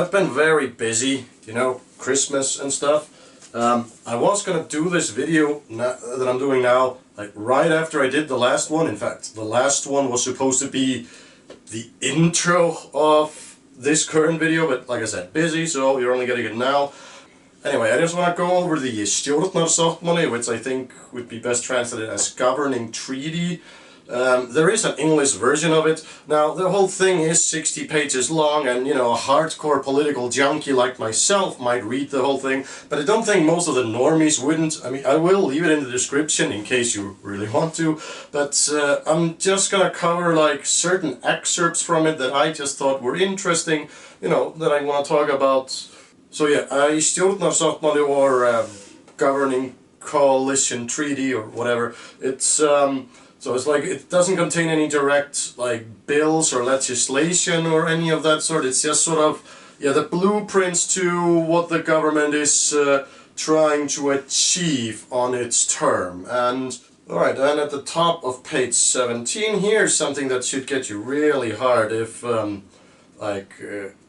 I've been very busy, you know, Christmas and stuff. I was gonna do this video that I'm doing now, like right after I did the last one. In fact, the last one was supposed to be the intro of this current video, but like I said, busy, so you're only getting it now. Anyway, I just want to go over the stjórnarsáttmála, which I think would be best translated as governing treaty. There is an English version of it. Now, the whole thing is 60 pages long, and you know, a hardcore political junkie like myself might read the whole thing, but I don't think most of the normies wouldn't. I mean, I will leave it in the description in case you really want to, but I'm just gonna cover like certain excerpts from it that I just thought were interesting, you know, that I want to talk about. So yeah, stjórnarsáttmála, or governing coalition treaty or whatever, it's so it's like, it doesn't contain any direct like bills or legislation or any of that sort. It's just sort of, yeah, the blueprints to what the government is trying to achieve on its term. And alright, and at the top of page 17, here's something that should get you really hard if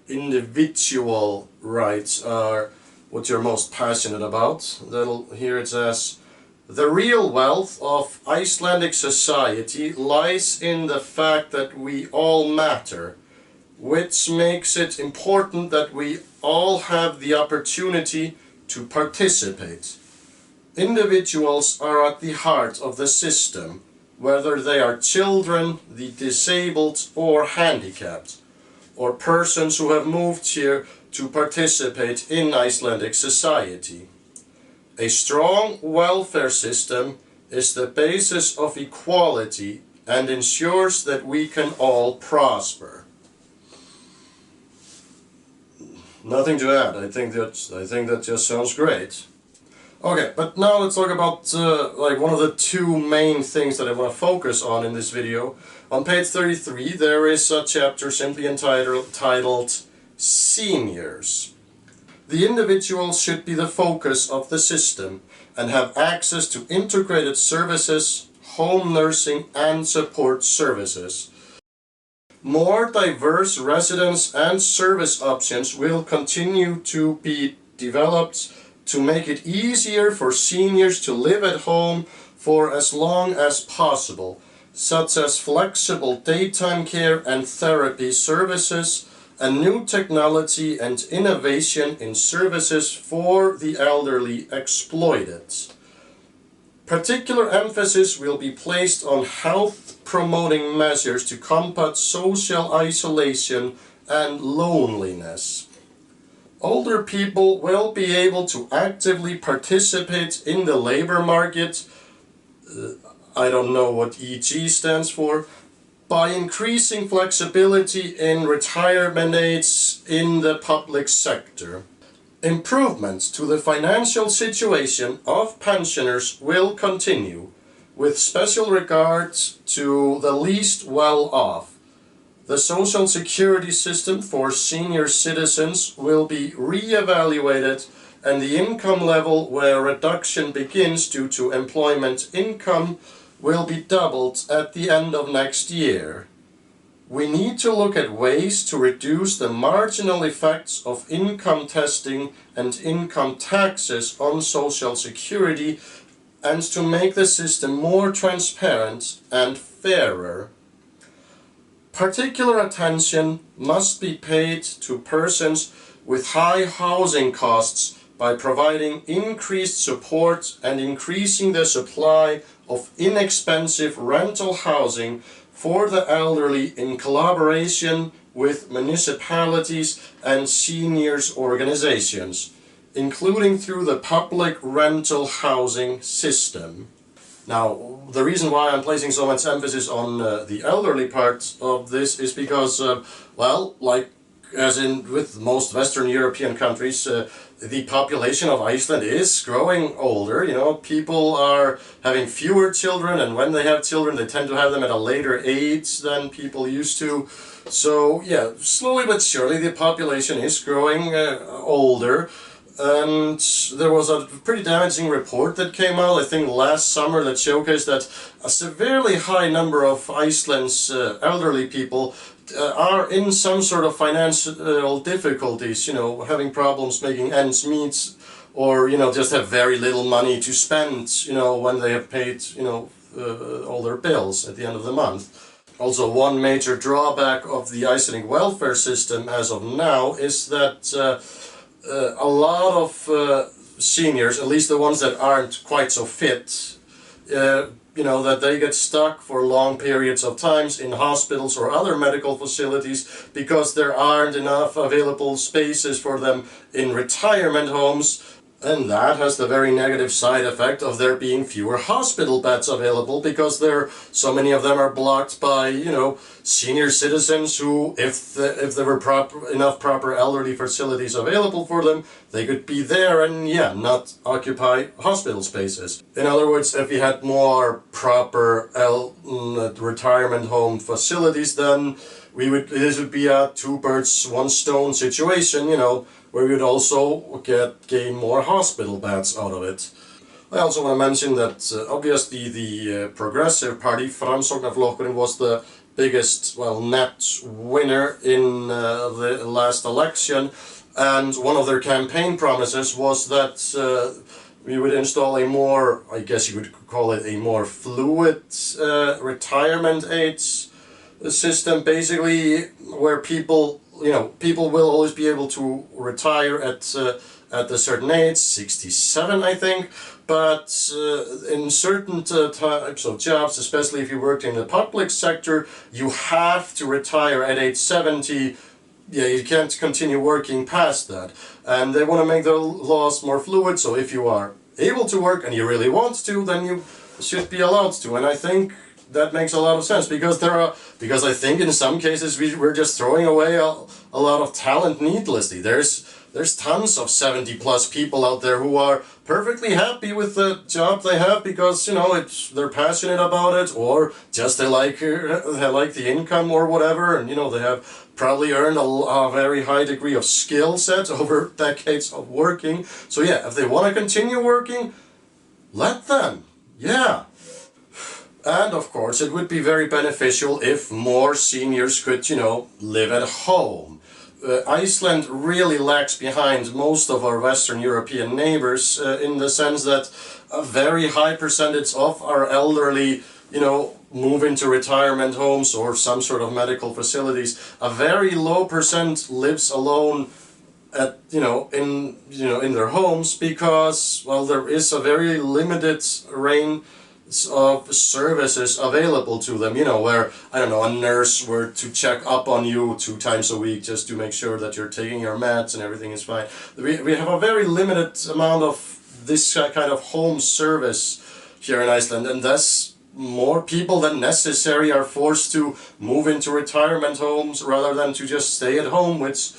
individual rights are what you're most passionate about. Here it says, the real wealth of Icelandic society lies in the fact that we all matter, which makes it important that we all have the opportunity to participate. Individuals are at the heart of the system, whether they are children, the disabled or handicapped, or persons who have moved here to participate in Icelandic society. A strong welfare system is the basis of equality and ensures that we can all prosper. Nothing to add. I think that just sounds great. Okay, but now let's talk about like one of the two main things that I want to focus on in this video. On page 33 there is a chapter simply entitled Seniors. The individual should be the focus of the system and have access to integrated services, home nursing and support services. More diverse residence and service options will continue to be developed to make it easier for seniors to live at home for as long as possible, such as flexible daytime care and therapy services, and new technology and innovation in services for the elderly exploited. Particular emphasis will be placed on health-promoting measures to combat social isolation and loneliness. Older people will be able to actively participate in the labor market, I don't know what EG stands for, by increasing flexibility in retirement age in the public sector. Improvements to the financial situation of pensioners will continue, with special regard to the least well-off. The social security system for senior citizens will be re-evaluated, and the income level where reduction begins due to employment income will be doubled at the end of next year. We need to look at ways to reduce the marginal effects of income testing and income taxes on Social Security and to make the system more transparent and fairer. Particular attention must be paid to persons with high housing costs by providing increased support and increasing the supply of inexpensive rental housing for the elderly in collaboration with municipalities and seniors organizations, including through the public rental housing system. Now, the reason why I'm placing so much emphasis on the elderly part of this is because, well, like as in with most Western European countries, the population of Iceland is growing older. You know, people are having fewer children, and when they have children they tend to have them at a later age than people used to. So yeah, slowly but surely the population is growing older. And there was a pretty damaging report that came out, I think last summer, that showcased that a severely high number of Iceland's elderly people are in some sort of financial difficulties, you know, having problems making ends meet, or, you know, just have very little money to spend, you know, when they have paid, you know, all their bills at the end of the month. Also, one major drawback of the Icelandic welfare system as of now is that a lot of seniors, at least the ones that aren't quite so fit, you know, that they get stuck for long periods of times in hospitals or other medical facilities because there aren't enough available spaces for them in retirement homes. And that has the very negative side effect of there being fewer hospital beds available, because so many of them are blocked by, you know, senior citizens who, if there were enough proper elderly facilities available for them, they could be there and, yeah, not occupy hospital spaces. In other words, if we had more proper retirement home facilities, then this would be a two birds, one stone situation, you know, where we would also gain more hospital beds out of it. I also want to mention that obviously the Progressive Party, Framsóknarflokkurinn, was the biggest, well, net winner in the last election, and one of their campaign promises was that we would install a more, I guess you would call it a more fluid retirement age system, basically, where people, you know, people will always be able to retire at a certain age, 67 I think, but in certain types of jobs, especially if you worked in the public sector, you have to retire at age 70. Yeah, you can't continue working past that. And they want to make the laws more fluid, so if you are able to work and you really want to, then you should be allowed to. And I think that makes a lot of sense, because I think in some cases we're just throwing away a lot of talent needlessly. There's tons of 70+ people out there who are perfectly happy with the job they have because, you know, they're passionate about it, or just they like the income or whatever, and, you know, they have probably earned a very high degree of skill set over decades of working. So yeah, if they want to continue working, let them. Yeah. And of course, it would be very beneficial if more seniors could, you know, live at home. Iceland really lags behind most of our Western European neighbors in the sense that a very high percentage of our elderly, you know, move into retirement homes or some sort of medical facilities. A very low percent lives alone at, in their homes because, well, there is a very limited range of services available to them, you know, where, I don't know, a nurse were to check up on you 2 times a week just to make sure that you're taking your meds and everything is fine. We have a very limited amount of this kind of home service here in Iceland, and thus more people than necessary are forced to move into retirement homes rather than to just stay at home, which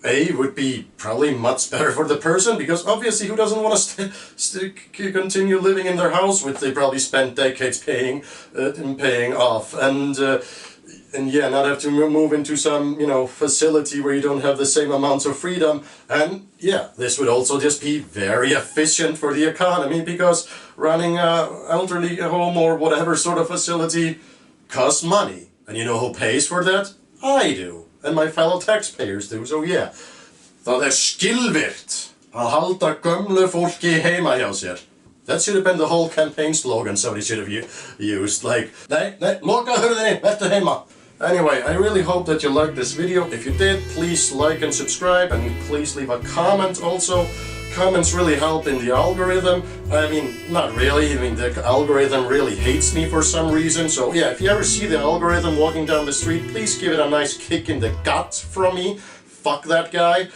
would be probably much better for the person, because obviously who doesn't want to continue living in their house, which they probably spent decades paying off, and yeah, not have to move into some, facility where you don't have the same amounts of freedom. And yeah, this would also just be very efficient for the economy, because running a elderly home or whatever sort of facility costs money. And you know who pays for that? I do. And my fellow taxpayers do, so yeah. Það skilvirkt að halda gömlu fólki heima hjá sér. That should have been the whole campaign slogan somebody should have used, like, nei, loka hurðinni, vertu heima. Anyway, I really hope that you liked this video. If you did, please like and subscribe, and please leave a comment also. Comments really help in the algorithm. I mean, not really. I mean, the algorithm really hates me for some reason. So yeah, if you ever see the algorithm walking down the street, please give it a nice kick in the gut from me. Fuck that guy.